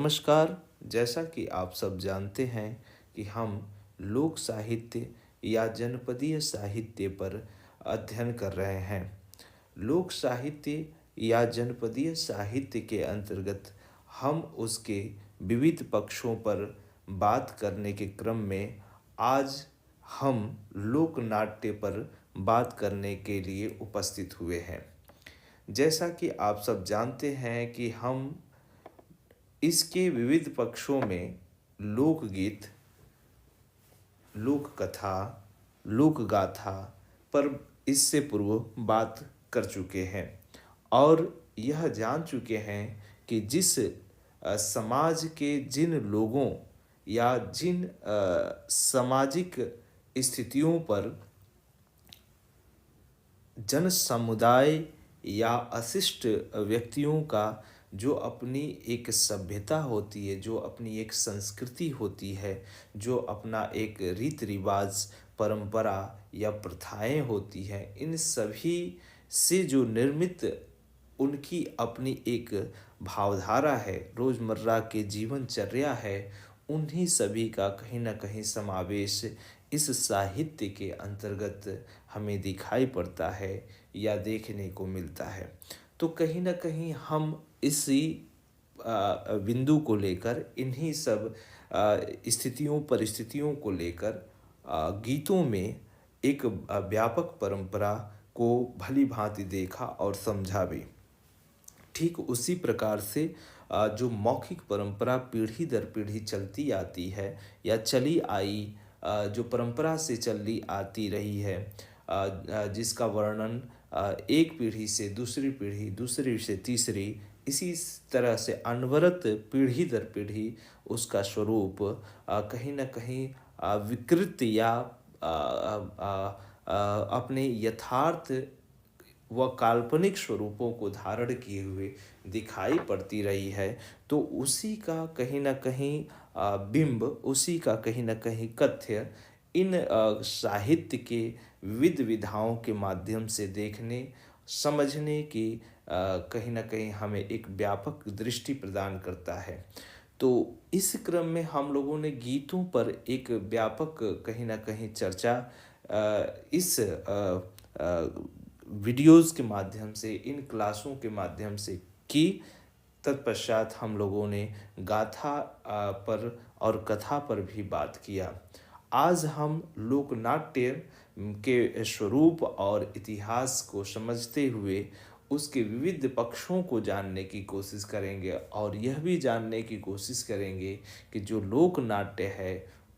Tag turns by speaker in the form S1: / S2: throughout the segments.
S1: नमस्कार। जैसा कि आप सब जानते हैं कि हम लोक साहित्य या जनपदीय साहित्य पर अध्ययन कर रहे हैं। लोक साहित्य या जनपदीय साहित्य के अंतर्गत हम उसके विविध पक्षों पर बात करने के क्रम में आज हम लोक नाट्य पर बात करने के लिए उपस्थित हुए हैं। जैसा कि आप सब जानते हैं कि हम इसके विविध पक्षों में लोकगीत, लोक कथा, लोक गाथा पर इससे पूर्व बात कर चुके हैं और यह जान चुके हैं कि जिस समाज के जिन लोगों या जिन सामाजिक स्थितियों पर जन समुदाय या अशिष्ट व्यक्तियों का जो अपनी एक सभ्यता होती है, जो अपनी एक संस्कृति होती है, जो अपना एक रीति रिवाज, परंपरा या प्रथाएं होती हैं, इन सभी से जो निर्मित उनकी अपनी एक भावधारा है, रोज़मर्रा के जीवनचर्या है, उन्हीं सभी का कहीं न कहीं समावेश इस साहित्य के अंतर्गत हमें दिखाई पड़ता है या देखने को मिलता है। तो कहीं न कहीं हम इसी बिंदु को लेकर इन्हीं सब स्थितियों परिस्थितियों को लेकर गीतों में एक व्यापक परंपरा को भली-भाँति देखा और समझा भी। ठीक उसी प्रकार से जो मौखिक परंपरा पीढ़ी दर पीढ़ी चलती आती है या चली आई, जो परंपरा से चली आती रही है, जिसका वर्णन एक पीढ़ी से दूसरी पीढ़ी, दूसरी से तीसरी, इसी तरह से अनवरत पीढ़ी दर पीढ़ी उसका स्वरूप कहीं न कहीं विकृत या अपने यथार्थ व काल्पनिक स्वरूपों को धारण किए हुए दिखाई पड़ती रही है। तो उसी का कहीं न कहीं बिंब, उसी का कहीं न कहीं कथ्य इन साहित्य के विविध विधाओं के माध्यम से देखने, समझने की कहीं न कहीं हमें एक व्यापक दृष्टि प्रदान करता है। तो इस क्रम में हम लोगों ने गीतों पर एक व्यापक कहीं न कहीं चर्चा इस वीडियोज़ के माध्यम से, इन क्लासों के माध्यम से की। तत्पश्चात हम लोगों ने गाथा पर और कथा पर भी बात किया। आज हम लोकनाट्य के स्वरूप और इतिहास को समझते हुए उसके विविध पक्षों को जानने की कोशिश करेंगे और यह भी जानने की कोशिश करेंगे कि जो लोकनाट्य है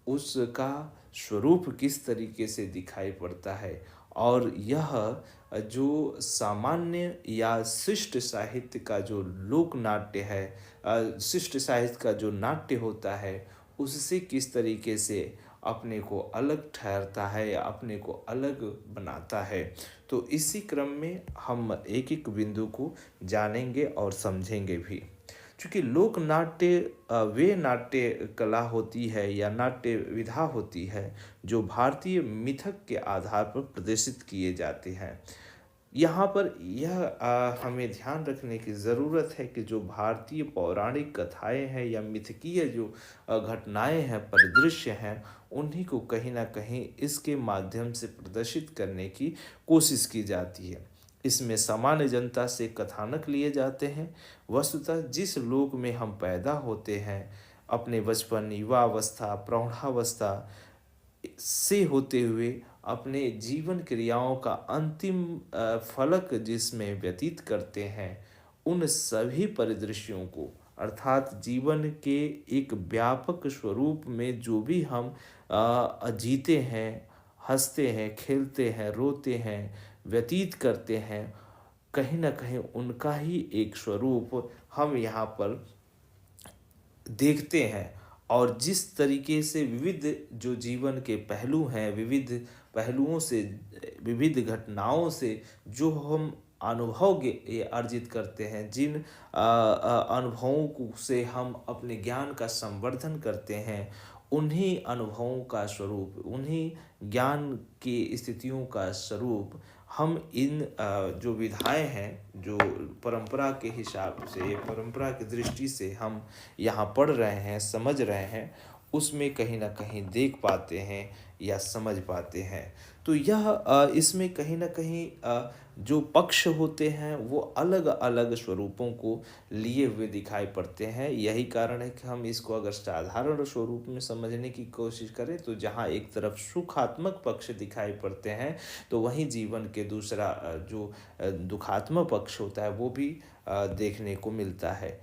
S1: उसका स्वरूप किस तरीके से दिखाई पड़ता है और यह जो सामान्य या शिष्ट साहित्य का जो लोकनाट्य है, शिष्ट साहित्य का जो नाट्य होता है, उससे किस तरीके से अपने को अलग ठहरता है या अपने को अलग बनाता है। तो इसी क्रम में हम एक-एक बिंदु को जानेंगे और समझेंगे भी। चूँकि लोक नाट्य वे नाट्य कला होती है या नाट्य विधा होती है जो भारतीय मिथक के आधार पर प्रदर्शित किए जाते हैं। यहाँ पर यह हमें ध्यान रखने की ज़रूरत है कि जो भारतीय पौराणिक कथाएँ हैं या मिथकीय जो घटनाएँ हैं, परिदृश्य हैं, उन्हीं को कहीं न कहीं इसके माध्यम से प्रदर्शित करने की कोशिश की जाती है। इसमें सामान्य जनता से कथानक लिए जाते हैं। वस्तुतः जिस लोक में हम पैदा होते हैं, अपने बचपन, युवावस्था, प्रौढ़ावस्था से होते हुए अपने जीवन क्रियाओं का अंतिम फलक जिसमें व्यतीत करते हैं, उन सभी परिदृश्यों को अर्थात जीवन के एक व्यापक स्वरूप में जो भी हम जीते हैं, हँसते हैं, खेलते हैं, रोते हैं, व्यतीत करते हैं, कहीं न कहीं उनका ही एक स्वरूप हम यहाँ पर देखते हैं। और जिस तरीके से विविध जो जीवन के पहलू हैं, विविध पहलुओं से, विविध घटनाओं से जो हम अनुभव ये अर्जित करते हैं, जिन अनुभवों को से हम अपने ज्ञान का संवर्धन करते हैं, उन्हीं अनुभवों का स्वरूप, उन्हीं ज्ञान की स्थितियों का स्वरूप हम इन जो विधाएँ हैं, जो परंपरा के हिसाब से, परंपरा की दृष्टि से हम यहाँ पढ़ रहे हैं, समझ रहे हैं, उसमें कहीं न कहीं देख पाते हैं या समझ पाते हैं। तो यह इसमें कहीं न कहीं जो पक्ष होते हैं वो अलग-अलग स्वरूपों को लिए हुए दिखाई पड़ते हैं। यही कारण है कि हम इसको अगर साधारण स्वरूप में समझने की कोशिश करें तो जहाँ एक तरफ सुखात्मक पक्ष दिखाई पड़ते हैं, तो वहीं जीवन के दूसरा दुखात्मक पक्ष होता है वो भी देखने को मिलता है।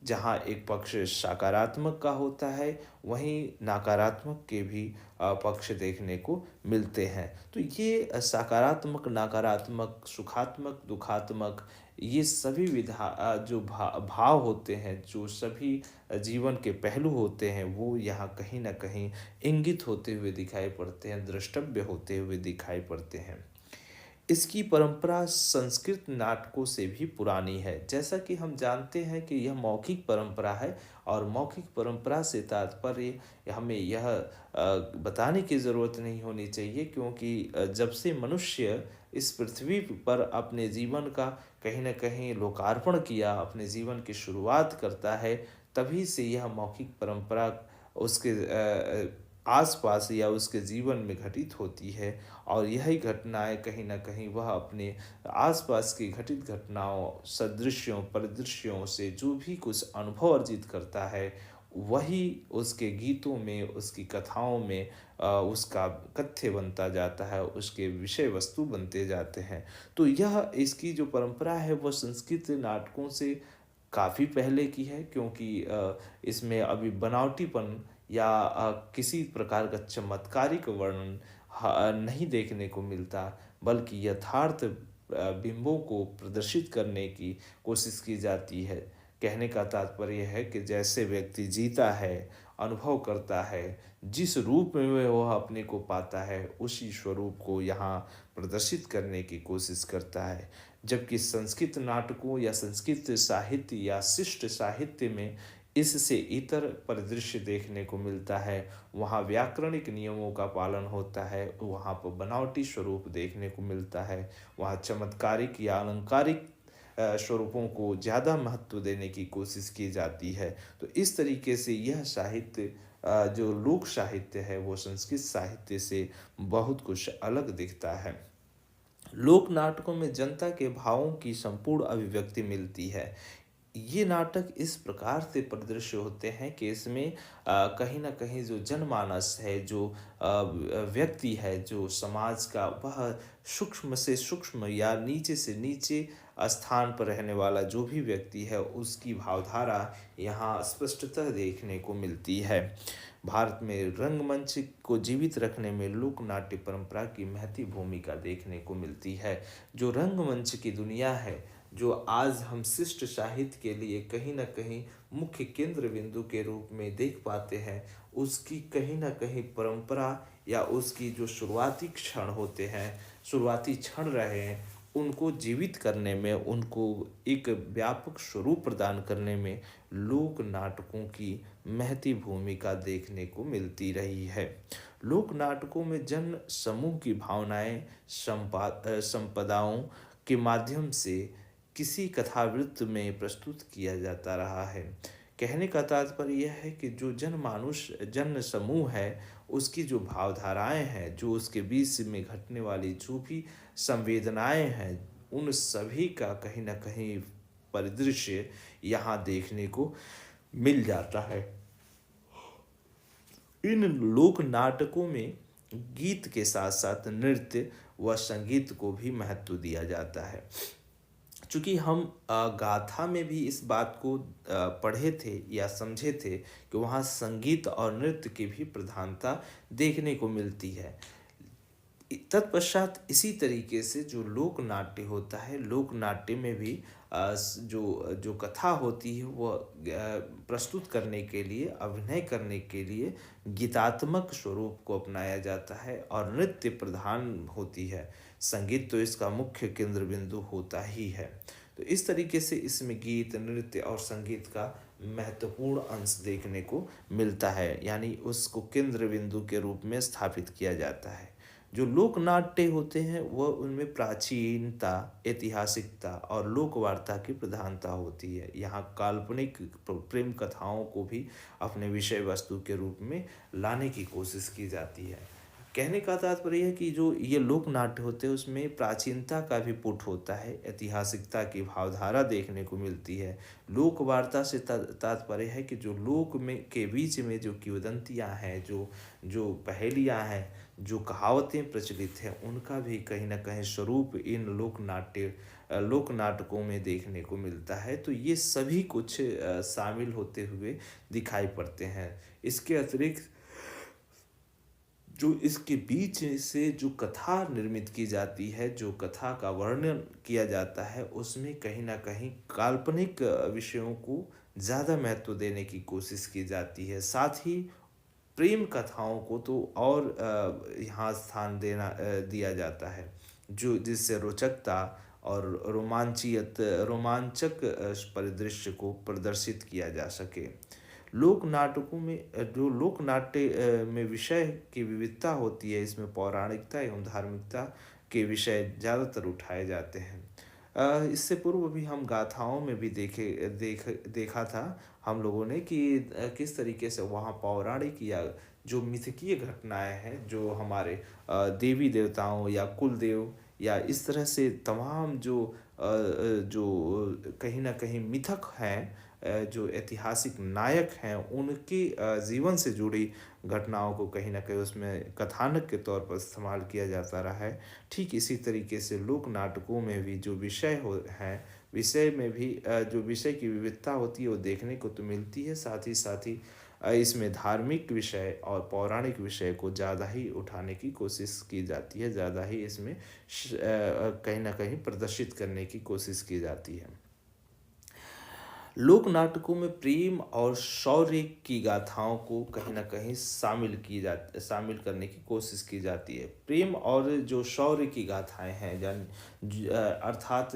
S1: जहाँ एक पक्ष सकारात्मक का होता है, वहीं नकारात्मक के भी पक्ष देखने को मिलते हैं। तो ये सकारात्मक, नकारात्मक, सुखात्मक, दुखात्मक, ये सभी जो भाव होते हैं, जो सभी जीवन के पहलू होते हैं, वो यहाँ कहीं न कहीं इंगित होते हुए दिखाई पड़ते हैं, द्रष्टव्य होते हुए दिखाई पड़ते हैं। इसकी परंपरा संस्कृत नाटकों से भी पुरानी है। जैसा कि हम जानते हैं कि यह मौखिक परंपरा है और मौखिक परंपरा से तात्पर्य हमें यह बताने की ज़रूरत नहीं होनी चाहिए, क्योंकि जब से मनुष्य इस पृथ्वी पर अपने जीवन का कहीं न कहीं लोकार्पण किया, अपने जीवन की शुरुआत करता है, तभी से यह मौखिक परंपरा उसके आस-पास या उसके जीवन में घटित होती है और यही घटनाएँ कहीं न कहीं वह अपने आस-पास की घटित घटनाओं, सदृश्यों, परिदृश्यों से जो भी कुछ अनुभव अर्जित करता है, वही उसके गीतों में, उसकी कथाओं में उसका कथ्य बनता जाता है, उसके विषय वस्तु बनते जाते हैं। तो यह इसकी जो परंपरा है वह संस्कृत नाटकों से काफ़ी पहले की है, क्योंकि इसमें अभी बनावटीपन या किसी प्रकार का चमत्कारिक वर्णन नहीं देखने को मिलता, बल्कि यथार्थ बिंबों को प्रदर्शित करने की कोशिश की जाती है। कहने का तात्पर्य है कि जैसे व्यक्ति जीता है, अनुभव करता है, जिस रूप में वह अपने को पाता है, उसी स्वरूप को यहाँ प्रदर्शित करने की कोशिश करता है। जबकि संस्कृत नाटकों या संस्कृत साहित्य या शिष्ट साहित्य में इससे इतर परिदृश्य देखने को मिलता है। वहाँ व्याकरणिक नियमों का पालन होता है, वहाँ पर बनावटी स्वरूप देखने को मिलता है, वहाँ चमत्कारिक या अलंकारिक स्वरूपों को ज़्यादा महत्व देने की कोशिश की जाती है। तो इस तरीके से यह साहित्य जो लोक साहित्य है वो संस्कृत साहित्य से बहुत कुछ अलग दिखता है। लोक नाटकों में जनता के भावों की संपूर्ण अभिव्यक्ति मिलती है। ये नाटक इस प्रकार से परिदृश्य होते हैं कि इसमें कहीं न कहीं जो जनमानस है, जो व्यक्ति है, जो समाज का वह सूक्ष्म से सूक्ष्म या नीचे से नीचे स्थान पर रहने वाला जो भी व्यक्ति है, उसकी भावधारा यहाँ स्पष्टतः देखने को मिलती है। भारत में रंगमंच को जीवित रखने में लोक नाट्य परंपरा की महती भूमिका देखने को मिलती है। जो रंगमंच की दुनिया है, जो आज हम शिष्ट साहित्य के लिए कहीं न कहीं मुख्य केंद्र बिंदु के रूप में देख पाते हैं, उसकी कहीं न कहीं परंपरा या उसकी जो शुरुआती क्षण होते हैं, शुरुआती क्षण रहे हैं, उनको जीवित करने में, उनको एक व्यापक स्वरूप प्रदान करने में लोक नाटकों की महती भूमिका देखने को मिलती रही है। लोक नाटकों में जन समूह की भावनाएं संपदाओं के माध्यम से किसी कथावृत्त में प्रस्तुत किया जाता रहा है। कहने का तात्पर्य यह है कि जो जनमानुष जन समूह है, उसकी जो भावधाराएँ हैं, जो उसके बीच में घटने वाली जो भी संवेदनाएँ हैं, उन सभी का कहीं न कहीं परिदृश्य यहाँ देखने को मिल जाता है। इन लोक नाटकों में गीत के साथ-साथ नृत्य व संगीत को भी महत्व दिया जाता है। चूँकि हम गाथा में भी इस बात को पढ़े थे या समझे थे कि वहाँ संगीत और नृत्य की भी प्रधानता देखने को मिलती है। तत्पश्चात इसी तरीके से जो लोक नाट्य होता है, लोक नाट्य में भी जो जो कथा होती है वह प्रस्तुत करने के लिए, अभिनय करने के लिए गीतात्मक स्वरूप को अपनाया जाता है और नृत्य प्रधान होती है। संगीत तो इसका मुख्य केंद्र बिंदु होता ही है। तो इस तरीके से इसमें गीत, नृत्य और संगीत का महत्वपूर्ण अंश देखने को मिलता है, यानी उसको केंद्र बिंदु के रूप में स्थापित किया जाता है। जो लोक नाट्य होते हैं वह उनमें प्राचीनता, ऐतिहासिकता और लोक वार्ता की प्रधानता होती है। यहाँ काल्पनिक प्रेम कथाओं को भी अपने विषय वस्तु के रूप में लाने की कोशिश की जाती है। कहने का तात्पर्य है कि जो ये लोक नाट्य होते हैं उसमें प्राचीनता का भी पुट होता है, ऐतिहासिकता की भावधारा देखने को मिलती है। लोक वार्ता से तात्पर्य है कि जो लोक में के बीच में जो किंवदंतियाँ हैं, जो जो पहेलियाँ हैं, जो कहावतें प्रचलित हैं, उनका भी कहीं न कहीं स्वरूप इन लोक नाटकों में देखने को मिलता है। तो ये सभी कुछ शामिल होते हुए दिखाई पड़ते हैं। इसके अतिरिक्त जो इसके बीच से जो कथा निर्मित की जाती है, जो कथा का वर्णन किया जाता है, उसमें कहीं न कहीं काल्पनिक विषयों को ज़्यादा महत्व देने की कोशिश की जाती है। साथ ही प्रेम कथाओं को तो और यहाँ स्थान दिया जाता है, जो जिससे रोचकता और रोमांचक परिदृश्य को प्रदर्शित किया जा सके। लोक नाटकों में जो लोक नाट्य में विषय की विविधता होती है, इसमें पौराणिकता एवं धार्मिकता के विषय ज़्यादातर उठाए जाते हैं। इससे पूर्व भी हम गाथाओं में भी देखा था हम लोगों ने कि किस तरीके से वहाँ पौराणिक या जो मिथकीय घटनाएं हैं, जो हमारे देवी देवताओं या कुल देव या इस तरह से तमाम जो कहीं न कहीं मिथक हैं, जो ऐतिहासिक नायक हैं, उनके जीवन से जुड़ी घटनाओं को कहीं न कहीं उसमें कथानक के तौर पर इस्तेमाल किया जाता रहा है। ठीक इसी तरीके से लोक नाटकों में भी जो हैं, विषय में भी जो विषय की विविधता होती है वो देखने को तो मिलती है। साथ ही इसमें धार्मिक विषय और पौराणिक विषय को ज़्यादा ही उठाने की कोशिश की जाती है, ज़्यादा ही इसमें कहीं न कहीं प्रदर्शित करने की कोशिश की जाती है। लोक नाटकों में प्रेम और शौर्य की गाथाओं को कहीं न कहीं शामिल करने की कोशिश की जाती है। प्रेम और जो शौर्य की गाथाएँ हैं, अर्थात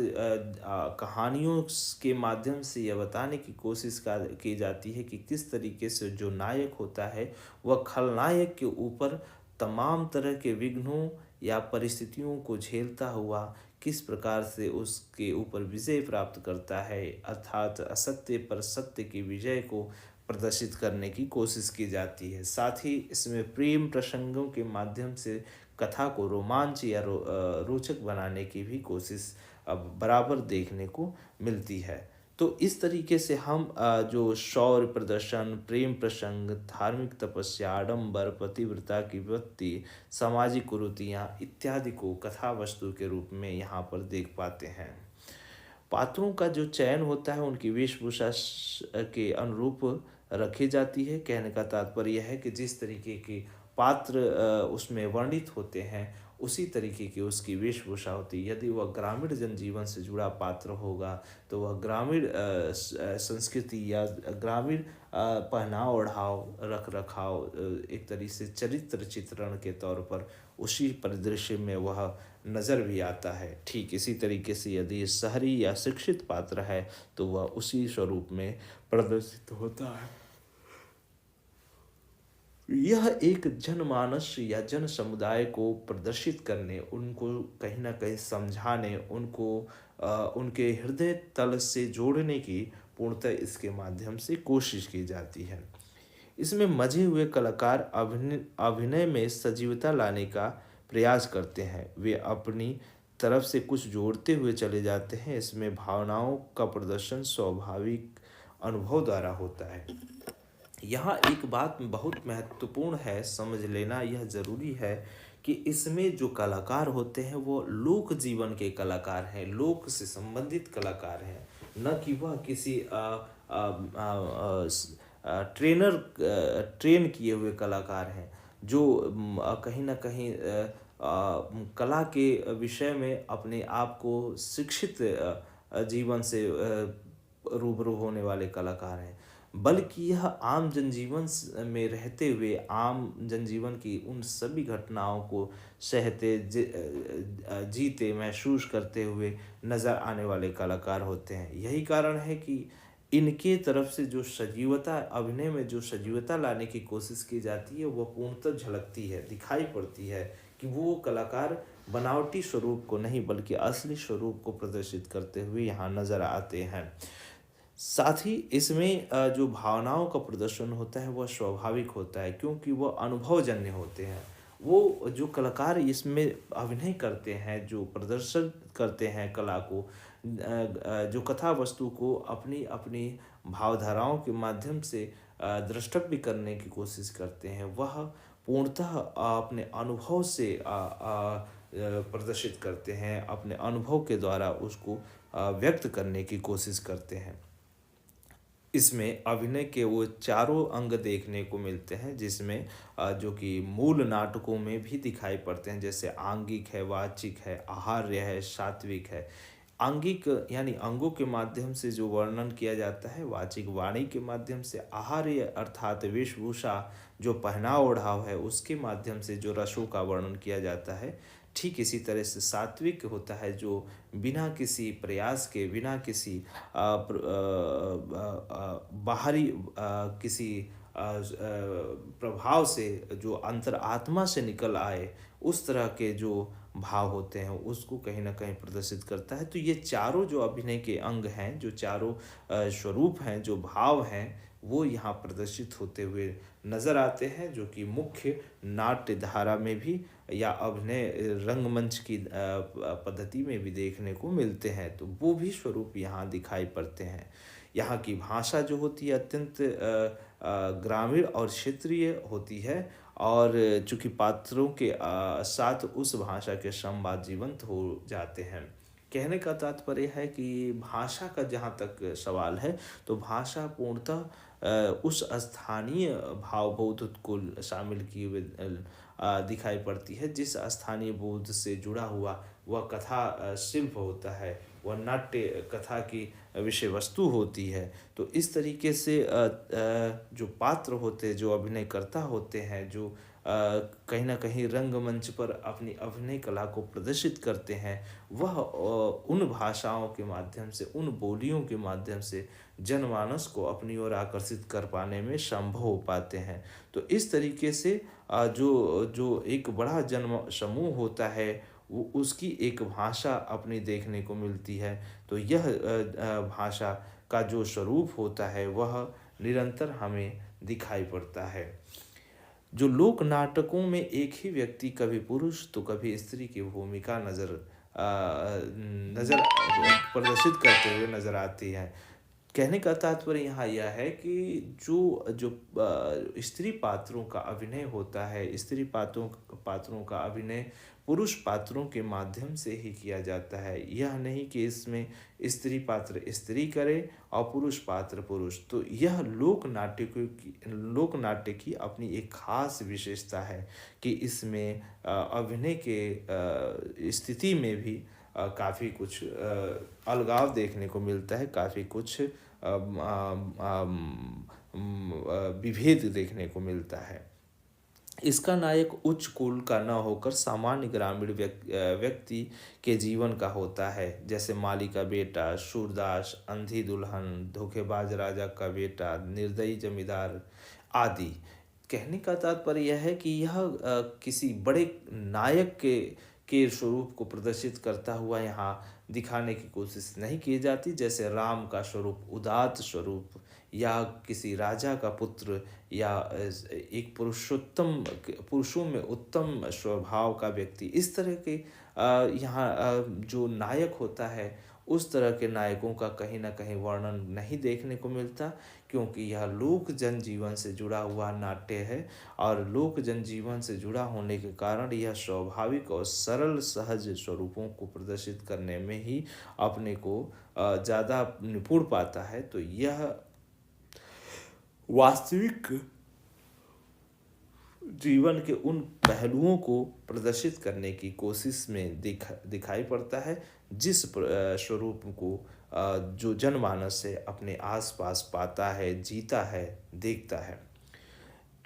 S1: कहानियों के माध्यम से यह बताने की कोशिश की जाती है कि किस तरीके से जो नायक होता है वह खलनायक के ऊपर तमाम तरह के विघ्नों या परिस्थितियों को झेलता हुआ किस प्रकार से उसके ऊपर विजय प्राप्त करता है, अर्थात असत्य पर सत्य की विजय को प्रदर्शित करने की कोशिश की जाती है। साथ ही इसमें प्रेम प्रसंगों के माध्यम से कथा को रोमांच या रोचक बनाने की भी कोशिश अब बराबर देखने को मिलती है। तो इस तरीके से हम जो शौर्य प्रदर्शन, प्रेम प्रसंग, धार्मिक तपस्या, आडंबर, पतिव्रता की वृत्ति, सामाजिक कुरीतियाँ इत्यादि को कथा वस्तु के रूप में यहाँ पर देख पाते हैं। पात्रों का जो चयन होता है उनकी वेशभूषा के अनुरूप रखी जाती है। कहने का तात्पर्य है कि जिस तरीके के पात्र उसमें वर्णित होते हैं, उसी तरीके की उसकी वेशभूषा होती है। यदि वह ग्रामीण जनजीवन से जुड़ा पात्र होगा तो वह ग्रामीण संस्कृति या ग्रामीण पहनाव ओढ़ाव रख रखाव एक तरीके से चरित्र चित्रण के तौर पर उसी परिदृश्य में वह नज़र भी आता है। ठीक इसी तरीके से यदि शहरी या शिक्षित पात्र है तो वह उसी स्वरूप में प्रदर्शित होता है। यह एक जनमानस या जन समुदाय को प्रदर्शित करने, उनको कहीं न कहीं समझाने, उनको उनके हृदय तल से जोड़ने की पूर्णतः इसके माध्यम से कोशिश की जाती है। इसमें मजे हुए कलाकार अभिनय में सजीवता लाने का प्रयास करते हैं। वे अपनी तरफ से कुछ जोड़ते हुए चले जाते हैं। इसमें भावनाओं का प्रदर्शन स्वाभाविक अनुभव द्वारा होता है। यहाँ एक बात बहुत महत्वपूर्ण है, समझ लेना यह ज़रूरी है कि इसमें जो कलाकार होते हैं वो लोक जीवन के कलाकार हैं, लोक से संबंधित कलाकार हैं, न कि वह किसी ट्रेन किए हुए कलाकार हैं जो कहीं न कहीं कला के विषय में अपने आप को शिक्षित जीवन से रूबरू होने वाले कलाकार हैं, बल्कि यह आम जनजीवन में रहते हुए आम जनजीवन की उन सभी घटनाओं को सहते जीते महसूस करते हुए नज़र आने वाले कलाकार होते हैं। यही कारण है कि इनके तरफ से जो सजीवता, अभिनय में जो सजीवता लाने की कोशिश की जाती है वह पूर्णतः झलकती है, दिखाई पड़ती है कि वो कलाकार बनावटी स्वरूप को नहीं बल्कि असली स्वरूप को प्रदर्शित करते हुए यहाँ नज़र आते हैं। साथ ही इसमें जो भावनाओं का प्रदर्शन होता है वह स्वाभाविक होता है, क्योंकि वह अनुभवजन्य होते हैं। वो जो कलाकार इसमें अभिनय करते हैं, जो प्रदर्शन करते हैं कला को, जो कथा वस्तु को अपनी अपनी भावधाराओं के माध्यम से द्रष्टव्य करने की कोशिश करते हैं, वह पूर्णतः अपने अनुभव से प्रदर्शित करते हैं, अपने अनुभव के द्वारा उसको व्यक्त करने की कोशिश करते हैं। इसमें अभिनय के वो चारों अंग देखने को मिलते हैं, जिसमें जो कि मूल नाटकों में भी दिखाई पड़ते हैं, जैसे आंगिक है, वाचिक है, आहार्य है, सात्विक है। आंगिक यानी अंगों के माध्यम से जो वर्णन किया जाता है, वाचिक वाणी के माध्यम से, आहार्य अर्थात वेशभूषा जो पहनाव ओढ़ाव है उसके माध्यम से जो रसों का वर्णन किया जाता है। ठीक इसी तरह से सात्विक होता है, जो बिना किसी प्रयास के, बिना किसी बाहरी किसी प्रभाव से, जो अंतरात्मा से निकल आए, उस तरह के जो भाव होते हैं उसको कहीं ना कहीं प्रदर्शित करता है। तो ये चारों जो अभिनय के अंग हैं, जो चारों स्वरूप हैं, जो भाव हैं, वो यहाँ प्रदर्शित होते हुए नज़र आते हैं, जो कि मुख्य नाट्य धारा में भी या अभिनय रंगमंच की पद्धति में भी देखने को मिलते हैं। तो वो भी स्वरूप यहाँ दिखाई पड़ते हैं। यहाँ की भाषा जो होती है अत्यंत ग्रामीण और क्षेत्रीय होती है, और चूँकि पात्रों के साथ उस भाषा के संवाद जीवंत हो जाते हैं। कहने का तात्पर्य है कि भाषा का जहाँ तक सवाल है, तो भाषा पूर्णतः उस स्थानीय भावबोध को शामिल किए हुए दिखाई पड़ती है, जिस स्थानीय बोध से जुड़ा हुआ वह कथा शिल्प होता है, वह नाट्य कथा की विषय वस्तु होती है। तो इस तरीके से जो पात्र होते हैं, जो अभिनयकर्ता होते हैं, जो कहीं ना कहीं रंगमंच पर अपनी अभिनय कला को प्रदर्शित करते हैं, वह उन भाषाओं के माध्यम से, उन बोलियों के माध्यम से जनमानस को अपनी ओर आकर्षित कर पाने में संभव हो पाते हैं। तो इस तरीके से जो जो एक बड़ा जन समूह होता है, वो उसकी एक भाषा अपनी देखने को मिलती है। तो यह भाषा का जो स्वरूप होता है वह निरंतर हमें दिखाई पड़ता है। जो लोक नाटकों में एक ही व्यक्ति, कभी पुरुष तो कभी स्त्री की भूमिका नज़र प्रदर्शित करते हुए नज़र आती है। कहने का तात्पर्य यहाँ यह है कि जो जो स्त्री पात्रों का अभिनय होता है, स्त्री पात्रों का अभिनय पुरुष पात्रों के माध्यम से ही किया जाता है। यह नहीं कि इसमें स्त्री पात्र स्त्री करे और पुरुष पात्र पुरुष। तो यह लोक नाट्य की अपनी एक खास विशेषता है कि इसमें अभिनय के स्थिति में भी काफ़ी कुछ अलगाव देखने को मिलता है, काफ़ी कुछ विभेद देखने को मिलता है। इसका नायक उच्च कुल का न होकर सामान्य ग्रामीण व्यक्ति के जीवन का होता है, जैसे माली का बेटा, सूरदास, अंधी दुल्हन, धोखेबाज राजा का बेटा, निर्दयी जमींदार आदि। कहने का तात्पर्य यह है कि यह किसी बड़े नायक के स्वरूप को प्रदर्शित करता हुआ यहाँ दिखाने की कोशिश नहीं की जाती, जैसे राम का स्वरूप उदात्त स्वरूप, या किसी राजा का पुत्र, या एक पुरुषों में उत्तम स्वभाव का व्यक्ति। इस तरह के यहाँ जो नायक होता है, उस तरह के नायकों का कहीं ना कहीं वर्णन नहीं देखने को मिलता, क्योंकि यह लोक जनजीवन से जुड़ा हुआ नाट्य है, और लोक जनजीवन से जुड़ा होने के कारण यह स्वाभाविक और सरल सहज स्वरूपों को प्रदर्शित करने में ही अपने को ज़्यादा निपुण पाता है। तो यह वास्तविक जीवन के उन पहलुओं को प्रदर्शित करने की कोशिश में दिखाई पड़ता है, जिस स्वरूप को जो जनमानस से अपने आसपास पाता है, जीता है, देखता है।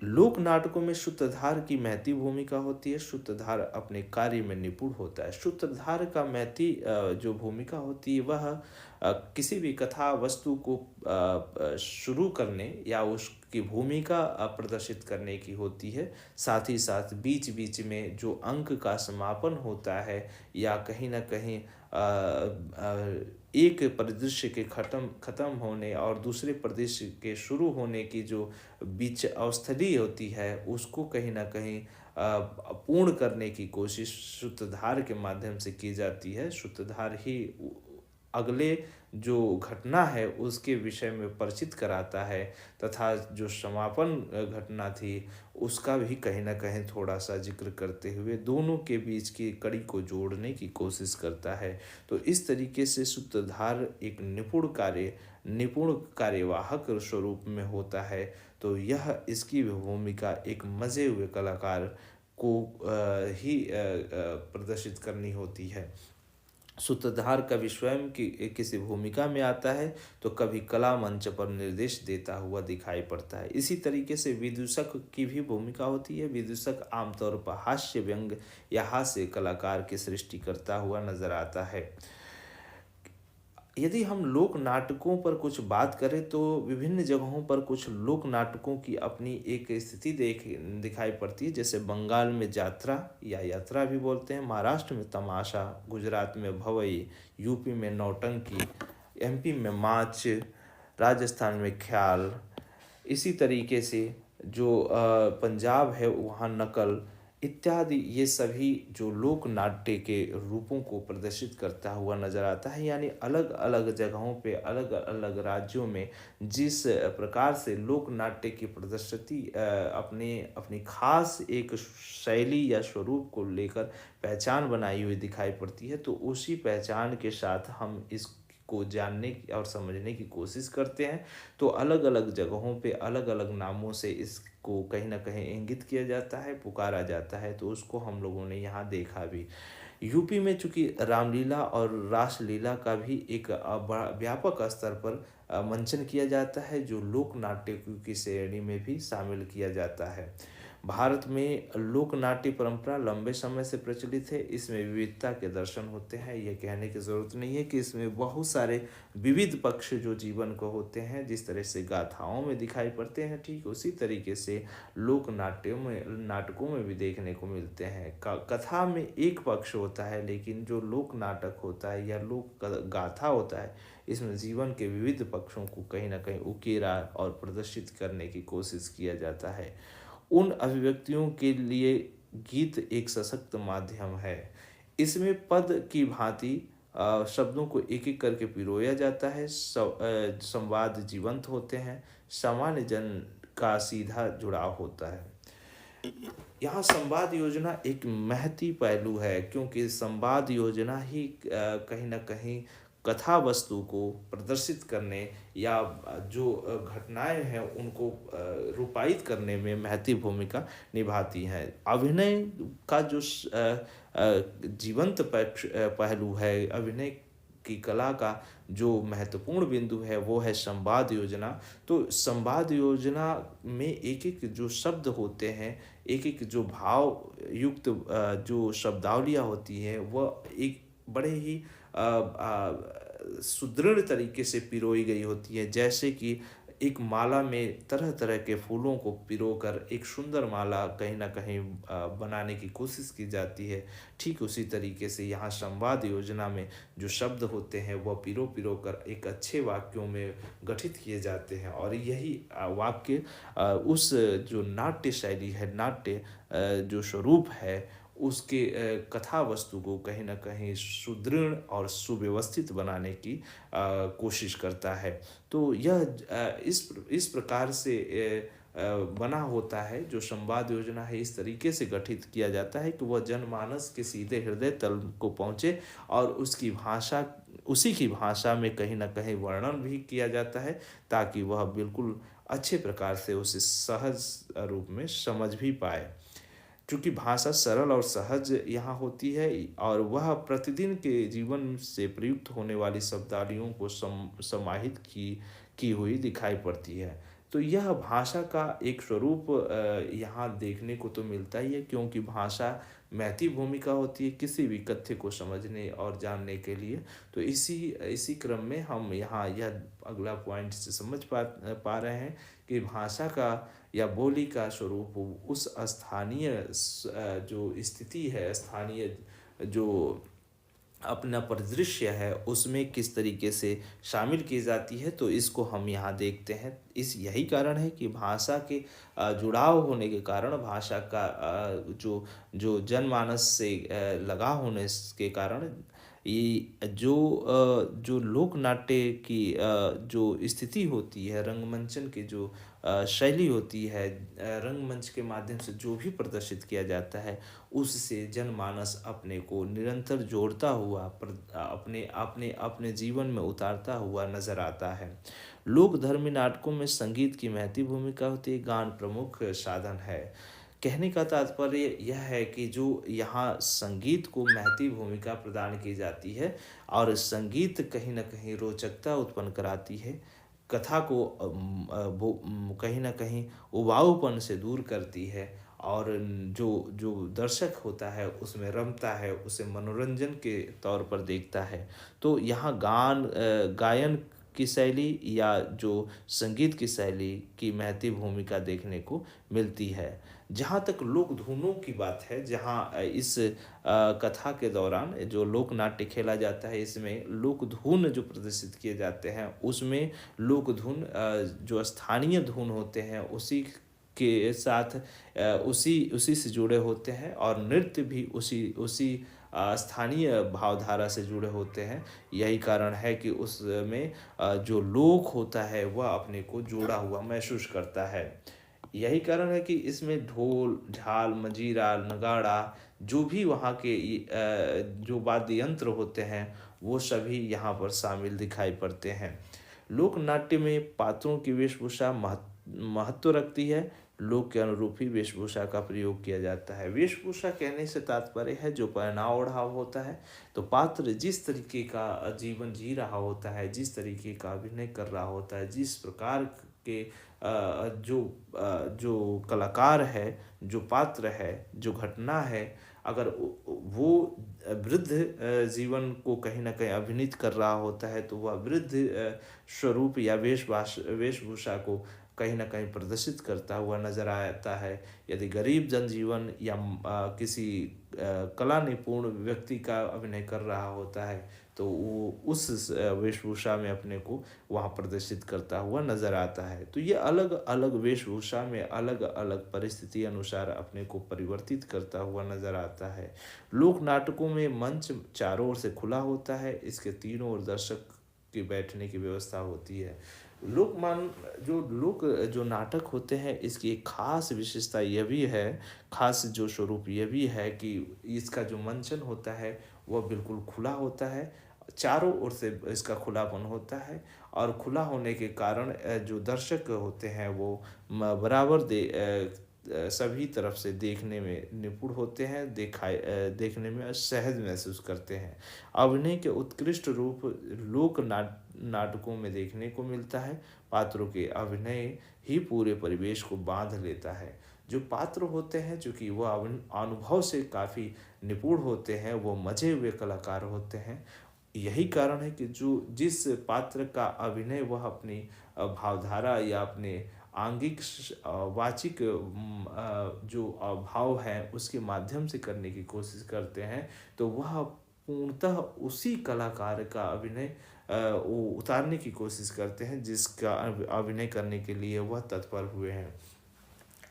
S1: लोक नाटकों में सूत्रधार की महती भूमिका होती है। सूत्रधार अपने कार्य में निपुण होता है। सूत्रधार का महती जो भूमिका होती है वह किसी भी कथा वस्तु को शुरू करने या उसकी भूमिका प्रदर्शित करने की होती है। साथ ही साथ बीच बीच में जो अंक का समापन होता है या कहीं न कहीं एक परिदृश्य के खत्म होने और दूसरे परिदृश्य के शुरू होने की जो बीच अवस्थली होती है उसको कहीं न कहीं पूर्ण करने की कोशिश सूत्रधार के माध्यम से की जाती है। सूत्रधार ही अगले जो घटना है उसके विषय में परिचित कराता है तथा जो समापन घटना थी उसका भी कहीं न कहीं थोड़ा-सा ज़िक्र करते हुए दोनों के बीच की कड़ी को जोड़ने की कोशिश करता है। तो इस तरीके से सूत्रधार एक निपुण कार्यवाहक स्वरूप में होता है। तो यह इसकी भी भूमिका एक मज़े हुए कलाकार को ही प्रदर्शित करनी होती है। सूत्रधार कभी स्वयं की किसी भूमिका में आता है तो कभी कला मंच पर निर्देश देता हुआ दिखाई पड़ता है। इसी तरीके से विदूषक की भी भूमिका होती है। विदूषक आमतौर पर हास्य व्यंग्य या हास्य कलाकार की सृष्टि करता हुआ नजर आता है। यदि हम लोक नाटकों पर कुछ बात करें तो विभिन्न जगहों पर कुछ लोक नाटकों की अपनी एक स्थिति दिखाई पड़ती है। जैसे बंगाल में जात्रा या यात्रा भी बोलते हैं, महाराष्ट्र में तमाशा, गुजरात में भवई, यूपी में नौटंकी, एमपी में माच, राजस्थान में ख्याल। इसी तरीके से जो पंजाब है वहाँ नकल इत्यादि ये सभी जो लोक नाट्य के रूपों को प्रदर्शित करता हुआ नजर आता है। यानी अलग अलग जगहों पे अलग अलग राज्यों में जिस प्रकार से लोक नाट्य की प्रदर्शिति अपने अपनी खास एक शैली या स्वरूप को लेकर पहचान बनाई हुई दिखाई पड़ती है। तो उसी पहचान के साथ हम इस को जानने की और समझने की कोशिश करते हैं। तो अलग अलग जगहों पे अलग अलग नामों से इसको कहीं ना कहीं इंगित किया जाता है, पुकारा जाता है। तो उसको हम लोगों ने यहाँ देखा भी। यूपी में चूंकि रामलीला और रासलीला का भी एक बड़ा व्यापक स्तर पर मंचन किया जाता है जो लोक नाट्य की श्रेणी में भी शामिल किया जाता है। भारत में लोक नाट्य परंपरा लंबे समय से प्रचलित है। इसमें विविधता के दर्शन होते हैं। यह कहने की ज़रूरत नहीं है कि इसमें बहुत सारे विविध पक्ष जो जीवन को होते हैं, जिस तरह से गाथाओं में दिखाई पड़ते हैं, ठीक उसी तरीके से लोक नाटकों में भी देखने को मिलते हैं। कथा में एक पक्ष होता है, लेकिन जो लोक नाटक होता है या लोक गाथा होता है, इसमें जीवन के विविध पक्षों को कहीं ना कहीं उकेरा और प्रदर्शित करने की कोशिश किया जाता है। उन अभिव्यक्तियों के लिए गीत एक सशक्त माध्यम है। इसमें पद की भांति शब्दों को एक एक करके पिरोया जाता है। संवाद जीवंत होते हैं। सामान्य जन का सीधा जुड़ाव होता है। यहाँ संवाद योजना एक महती पहलू है, क्योंकि संवाद योजना ही कहीं ना कहीं कथा वस्तु को प्रदर्शित करने या जो घटनाएं हैं उनको रूपायित करने में महती भूमिका निभाती हैं। अभिनय का जो जीवंत पहलू है, अभिनय की कला का जो महत्वपूर्ण बिंदु है वो है संवाद योजना। तो संवाद योजना में एक एक जो शब्द होते हैं, एक एक जो भाव युक्त जो शब्दावलियाँ होती हैं वह एक बड़े ही सुदृढ़ तरीके से पिरोई गई होती है। जैसे कि एक माला में तरह तरह के फूलों को पिरोकर एक सुंदर माला कहीं ना कहीं बनाने की कोशिश की जाती है। ठीक उसी तरीके से यहाँ संवाद योजना में जो शब्द होते हैं वह पिरो पिरो कर एक अच्छे वाक्यों में गठित किए जाते हैं, और यही वाक्य उस जो नाट्य शैली है, नाट्य जो स्वरूप है उसके कथा वस्तु को कहीं ना कहीं सुदृढ़ और सुव्यवस्थित बनाने की कोशिश करता है। तो यह इस प्रकार से बना होता है। जो संवाद योजना है इस तरीके से गठित किया जाता है कि वह जनमानस के सीधे हृदय तल को पहुँचे और उसी की भाषा में कहीं ना कहीं वर्णन भी किया जाता है, ताकि वह बिल्कुल अच्छे प्रकार से उसे सहज रूप में समझ भी पाए। चूँकि भाषा सरल और सहज यहाँ होती है और वह प्रतिदिन के जीवन से प्रयुक्त होने वाली शब्दावलियों को समाहित की हुई दिखाई पड़ती है। तो यह भाषा का एक स्वरूप यहाँ देखने को तो मिलता ही है, क्योंकि भाषा महती भूमिका होती है किसी भी कथ्य को समझने और जानने के लिए। तो इसी इसी क्रम में हम यहाँ यह अगला पॉइंट से समझ पा रहे हैं कि भाषा का या बोली का स्वरूप उस स्थानीय जो स्थिति है, स्थानीय जो अपना परिदृश्य है उसमें किस तरीके से शामिल की जाती है, तो इसको हम यहाँ देखते हैं। इस यही कारण है कि भाषा के जुड़ाव होने के कारण, भाषा का जो जो जनमानस से लगाव होने के कारण, ये जो लोक नाट्य की जो स्थिति होती है, रंगमंचन की जो शैली होती है, रंगमंच के माध्यम से जो भी प्रदर्शित किया जाता है उससे जनमानस अपने को निरंतर जोड़ता हुआ अपने अपने अपने जीवन में उतारता हुआ नजर आता है। लोक धर्मी नाटकों में संगीत की महती भूमिका होती है, गान प्रमुख साधन है। कहने का तात्पर्य यह है कि जो यहाँ संगीत को महती भूमिका प्रदान की जाती है और संगीत कहीं न कहीं रोचकता उत्पन्न कराती है, कथा को कहीं न कहीं उबाऊपन से दूर करती है और जो जो दर्शक होता है उसमें रमता है, उसे मनोरंजन के तौर पर देखता है। तो यहाँ गायन की शैली या जो संगीत की शैली की महती भूमिका देखने को मिलती है। जहाँ तक लोक धुनों की बात है, जहाँ इस कथा के दौरान जो लोक नाट्य खेला जाता है, इसमें लोक धुन जो प्रदर्शित किए जाते हैं उसमें लोक धुन जो स्थानीय धुन होते हैं उसी के साथ उसी उसी से जुड़े होते हैं और नृत्य भी उसी उसी स्थानीय भावधारा से जुड़े होते हैं। यही कारण है कि उसमें जो लोक होता है वह अपने को जोड़ा हुआ महसूस करता है। यही कारण है कि इसमें ढोल, झाल, मंजीरा, नगाड़ा, जो भी वहाँ के जो वाद्य यंत्र होते हैं वो सभी यहाँ पर शामिल दिखाई पड़ते हैं। लोक नाट्य में पात्रों की वेशभूषा महत्व रखती है। लोक के अनुरूप ही वेशभूषा का प्रयोग किया जाता है। वेशभूषा कहने से तात्पर्य है जो पहनाव ओढ़ाव होता है। तो पात्र जिस तरीके का जीवन जी रहा होता है, जिस तरीके का अभिनय कर रहा होता है, जिस प्रकार के जो कलाकार है, जो पात्र है, जो घटना है, अगर वो वृद्ध जीवन को कहीं ना कहीं अभिनीत कर रहा होता है तो वह वृद्ध स्वरूप या वेशभूषा को कहीं ना कहीं प्रदर्शित करता हुआ नजर आता है। यदि गरीब जनजीवन या किसी कला निपुण व्यक्ति का अभिनय कर रहा होता है तो वो उस वेशभूषा में अपने को वहाँ प्रदर्शित करता हुआ नजर आता है। तो ये अलग अलग वेशभूषा में अलग अलग परिस्थिति अनुसार अपने को परिवर्तित करता हुआ नजर आता है। लोक नाटकों में मंच चारों ओर से खुला होता है, इसके तीनों ओर दर्शक के बैठने की व्यवस्था होती है। जो नाटक होते हैं इसकी एक खास विशेषता यह भी है, खास जो स्वरूप यह भी है कि इसका जो मंचन होता है वह बिल्कुल खुला होता है, चारों ओर से इसका खुलापन होता है और खुला होने के कारण जो दर्शक होते हैं वो बराबर सभी तरफ से देखने में निपुण होते हैं, देखने में सहज महसूस करते हैं। अभिनय के उत्कृष्ट रूप लोक नाटकों में देखने को मिलता है। पात्रों के अभिनय ही पूरे परिवेश को बांध लेता है। जो पात्र होते हैं चूँकि वह अनुभव से काफ़ी निपुण होते हैं, वो मजे हुए कलाकार होते हैं। यही कारण है कि जिस पात्र का अभिनय वह अपनी भावधारा या अपने आंगिक वाचिक जो भाव है उसके माध्यम से करने की कोशिश करते हैं तो वह पूर्णतः उसी कलाकार का अभिनय वो उतारने की कोशिश करते हैं जिसका अभिनय करने के लिए वह तत्पर हुए हैं।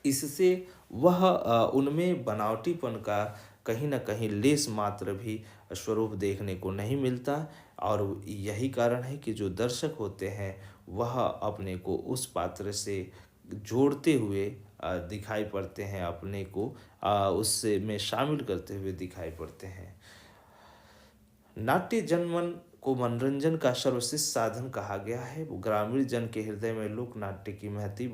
S1: इससे वह उनमें बनावटीपन का कहीं न कहीं लेस मात्र भी स्वरूप देखने को नहीं मिलता और यही कारण है कि जो दर्शक होते हैं वह अपने को उस पात्र से जोड़ते हुए दिखाई पड़ते हैं, अपने को उससे में शामिल करते हुए दिखाई पड़ते हैं। नाट्य जनमन को मनोरंजन का सर्वश्रेष्ठ साधन कहा गया है। ग्रामीण जन के हृदय में लोक नाट्य की महती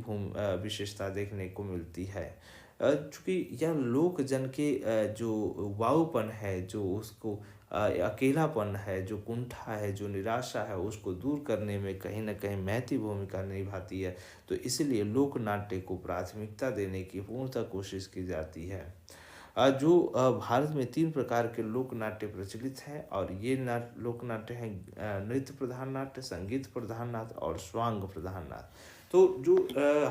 S1: विशेषता देखने को मिलती है। चूँकि यह लोक जन के जो वाऊपन है, जो उसको अकेलापन है, जो कुंठा है, जो निराशा है, उसको दूर करने में कहीं न कहीं महती भूमिका निभाती है। तो इसलिए लोक नाट्य को प्राथमिकता देने की पूर्णतः कोशिश की जाती है। भारत में 3 प्रकार के लोक नाट्य प्रचलित हैं और ये लोक नाट्य हैं नृत्य प्रधान नाट्य, संगीत प्रधान नाट्य और स्वांग प्रधान नाट्य। तो